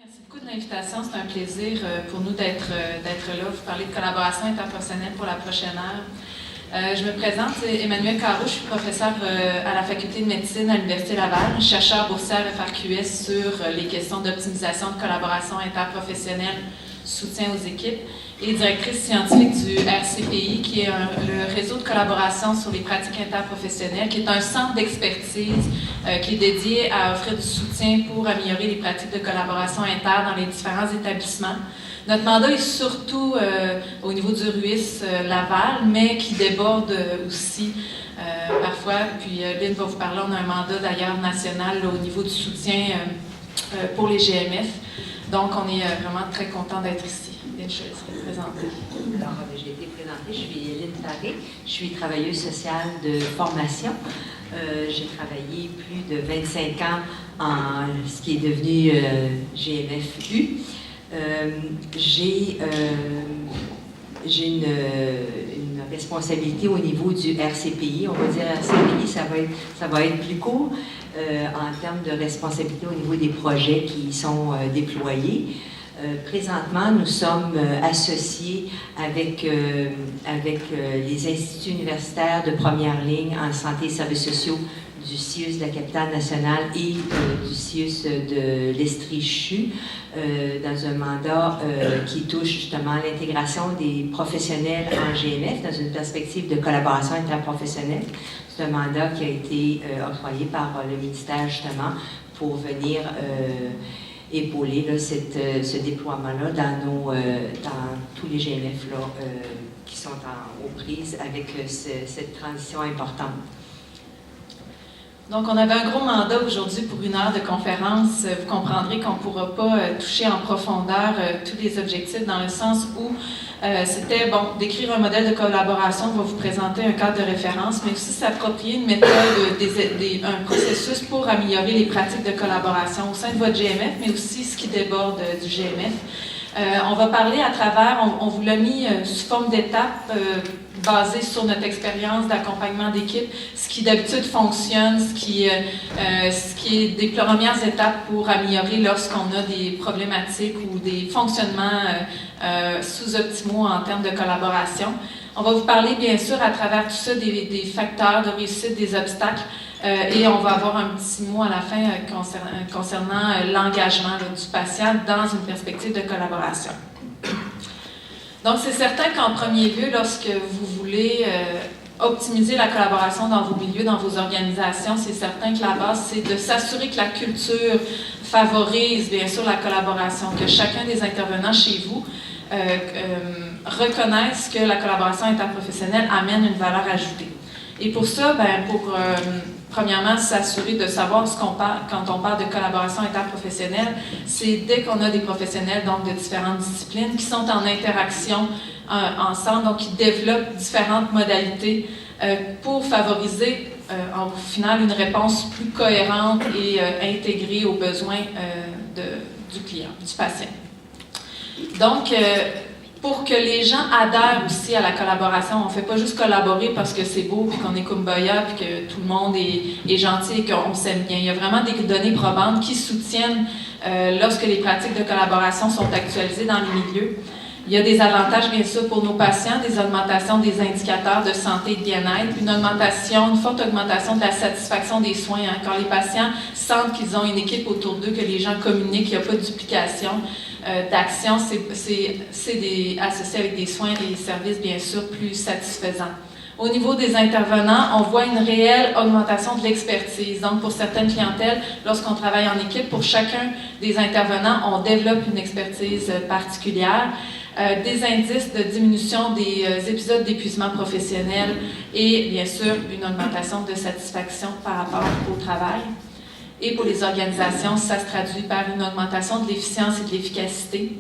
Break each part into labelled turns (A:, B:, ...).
A: Merci beaucoup de l'invitation. C'est un plaisir pour nous d'être là, vous parler de collaboration interprofessionnelle pour la prochaine heure. Je me présente, c'est Emmanuelle Carreau, je suis professeure à la Faculté de médecine à l'Université Laval, chercheur boursier à FRQS sur les questions d'optimisation de collaboration interprofessionnelle, soutien aux équipes, et directrice scientifique du RCPI, qui est le réseau de collaboration sur les pratiques interprofessionnelles, qui est un centre d'expertise qui est dédié à offrir du soutien pour améliorer les pratiques de collaboration interne dans les différents établissements. Notre mandat est surtout au niveau du RUIS Laval, mais qui déborde aussi parfois. Puis Lynn va vous parler, on a un mandat d'ailleurs national là, au niveau du soutien pour les GMF. Donc, on est vraiment très content d'être ici. Lynn, je te laisserai te présenter.
B: Alors, j'ai été présentée, je suis Lynn Paré, je suis travailleuse sociale de formation. J'ai travaillé plus de 25 ans en ce qui est devenu GMFU. J'ai une responsabilité au niveau du RCPI. On va dire RCPI, ça va être plus court en termes de responsabilité au niveau des projets qui y sont déployés. Présentement, nous sommes associés avec les instituts universitaires de première ligne en santé et services sociaux du CIUS de la capitale nationale et du CIUS de l'Estrie-Chu dans un mandat qui touche justement l'intégration des professionnels en GMF dans une perspective de collaboration interprofessionnelle. C'est un mandat qui a été octroyé par le ministère justement pour venir épauler là, ce déploiement-là dans tous les GMF là, qui sont aux prises avec cette transition importante.
A: Donc, on avait un gros mandat aujourd'hui pour une heure de conférence. Vous comprendrez qu'on ne pourra pas toucher en profondeur tous les objectifs dans le sens où c'était, bon, d'écrire un modèle de collaboration, on va vous présenter un cadre de référence, mais aussi s'approprier une méthode, un processus pour améliorer les pratiques de collaboration au sein de votre GMF, mais aussi ce qui déborde du GMF. On va parler à travers, on vous l'a mis sous forme d'étapes basées sur notre expérience d'accompagnement d'équipe, ce qui d'habitude fonctionne, ce qui est des premières étapes pour améliorer lorsqu'on a des problématiques ou des fonctionnements sous-optimaux en termes de collaboration. On va vous parler bien sûr à travers tout ça des facteurs de réussite, des obstacles, et on va avoir un petit mot à la fin concernant l'engagement du patient dans une perspective de collaboration. Donc, c'est certain qu'en premier lieu, lorsque vous voulez optimiser la collaboration dans vos milieux, dans vos organisations, c'est certain que la base, c'est de s'assurer que la culture favorise bien sûr la collaboration, que chacun des intervenants chez vous reconnaisse que la collaboration interprofessionnelle amène une valeur ajoutée. Et pour ça, premièrement, s'assurer de savoir ce qu'on parle quand on parle de collaboration interprofessionnelle, c'est dès qu'on a des professionnels donc de différentes disciplines qui sont en interaction ensemble, donc qui développent différentes modalités pour favoriser au final une réponse plus cohérente et intégrée aux besoins du client, du patient. Donc, pour que les gens adhèrent aussi à la collaboration. On ne fait pas juste collaborer parce que c'est beau, puis qu'on est kumbaya, puis que tout le monde est gentil et qu'on s'aime bien. Il y a vraiment des données probantes qui soutiennent lorsque les pratiques de collaboration sont actualisées dans les milieux. Il y a des avantages, bien sûr, pour nos patients, des augmentations des indicateurs de santé et de bien-être, une forte augmentation de la satisfaction des soins. Hein. Quand les patients sentent qu'ils ont une équipe autour d'eux, que les gens communiquent, qu'il n'y a pas de duplication d'action, c'est associé avec des soins et des services, bien sûr, plus satisfaisants. Au niveau des intervenants, on voit une réelle augmentation de l'expertise. Donc, pour certaines clientèles, lorsqu'on travaille en équipe, pour chacun des intervenants, on développe une expertise particulière. Des indices de diminution des épisodes d'épuisement professionnel et, bien sûr, une augmentation de satisfaction par rapport au travail. Et pour les organisations, ça se traduit par une augmentation de l'efficience et de l'efficacité,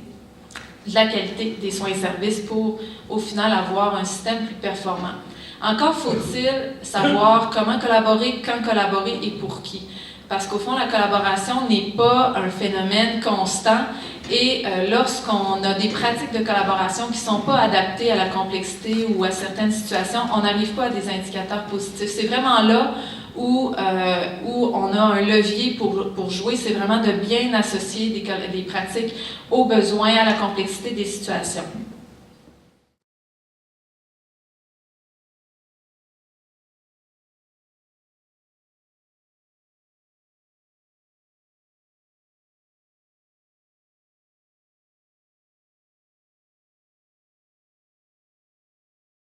A: de la qualité des soins et services pour, au final, avoir un système plus performant. Encore faut-il savoir comment collaborer, quand collaborer et pour qui. Parce qu'au fond, la collaboration n'est pas un phénomène constant et lorsqu'on a des pratiques de collaboration qui ne sont pas adaptées à la complexité ou à certaines situations, on n'arrive pas à des indicateurs positifs. C'est vraiment là où on a un levier pour jouer, c'est vraiment de bien associer les pratiques aux besoins, à la complexité des situations.